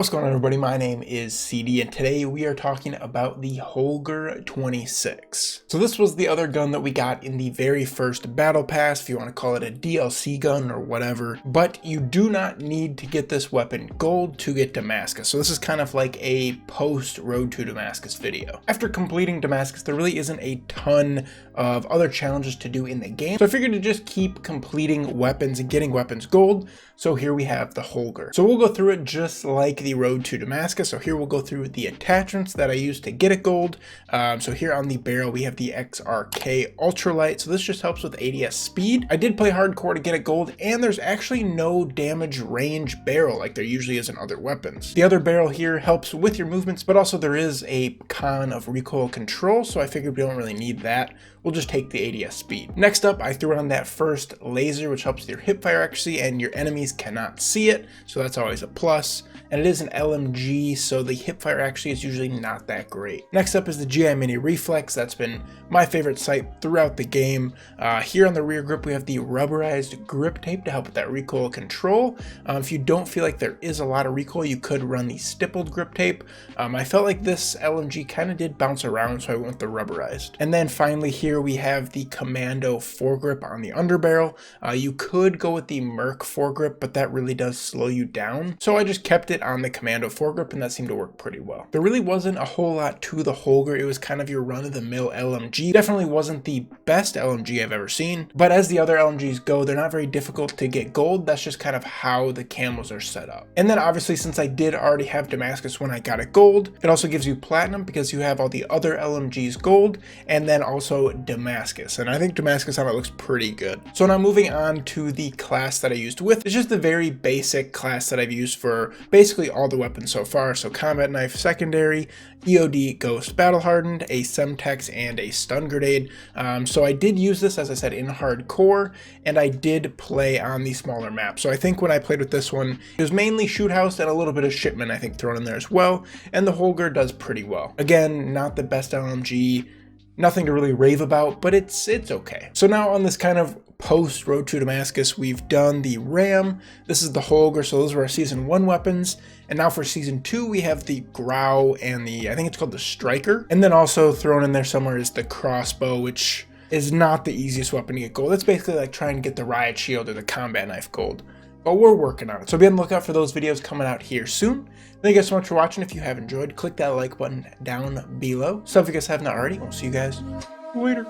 What's going on, everybody? My name is CD, and today we are talking about the Holger 26. So this was the other gun that we got in the very first battle pass, if you want to call it a DLC gun or whatever, but you do not need to get this weapon gold to get Damascus. So this is kind of like a post Road to Damascus video. After completing Damascus, there really isn't a ton of other challenges to do in the game, so I figured to just keep completing weapons and getting weapons gold. So here we have the Holger. So we'll go through it just like the Road to Damascus. So here we'll go through the attachments that I used to get it gold. So here on the barrel we have the XRK Ultralight. So this just helps with ADS speed. I did play hardcore to get it gold, and there's actually no damage range barrel like there usually is in other weapons. The other barrel here helps with your movements, but also there is a con of recoil control, so I figured we don't really need that. We'll just take the ADS speed. Next up, I threw on that first laser, which helps with your hipfire accuracy, and your enemies cannot see it, so that's always a plus. And it is an LMG, so the hipfire actually is usually not that great. Next up is the GI Mini Reflex. That's been my favorite sight throughout the game. Here on the rear grip, we have the rubberized grip tape to help with that recoil control. If you don't feel like there is a lot of recoil, you could run the stippled grip tape. I felt like this LMG kind of did bounce around, so I went with the rubberized. And then finally here we have the Commando foregrip on the underbarrel. You could go with the Merc foregrip, but that really does slow you down. So I just kept it on the Commando foregrip, and that seemed to work pretty well. There really wasn't a whole lot to the Holger. It was kind of your run-of-the-mill LMG. Definitely wasn't the best LMG I've ever seen, but as the other LMGs go, they're not very difficult to get gold. That's just kind of how the camos are set up. And then obviously, since I did already have Damascus when I got it gold, it also gives you platinum because you have all the other LMGs gold, and then also Damascus. And I think Damascus on it looks pretty good. So now moving on to the class that I used with. It's just the very basic class that I've used for basically all the weapons so far. So combat knife secondary, EOD ghost battle hardened, a semtex, and a stun grenade. So I did use this, as I said, in hardcore, and I did play on the smaller map. So I think when I played with this one, it was mainly shoot house and a little bit of shipment I think thrown in there as well, and the Holger does pretty well. Again, not the best LMG, nothing to really rave about, but it's okay. So now on this kind of post Road to Damascus, we've done the Ram, this is the Holger, so those were our season 1 weapons, and now for season 2 we have the Grau and the, I think it's called the Striker, and then also thrown in there somewhere is the crossbow, which is not the easiest weapon to get gold. It's basically like trying to get the riot shield or the combat knife gold, but we're working on it. So be on the lookout for those videos coming out here soon. Thank you guys so much for watching. If you have enjoyed, click that like button down below. So if you guys have not already, we'll see you guys later.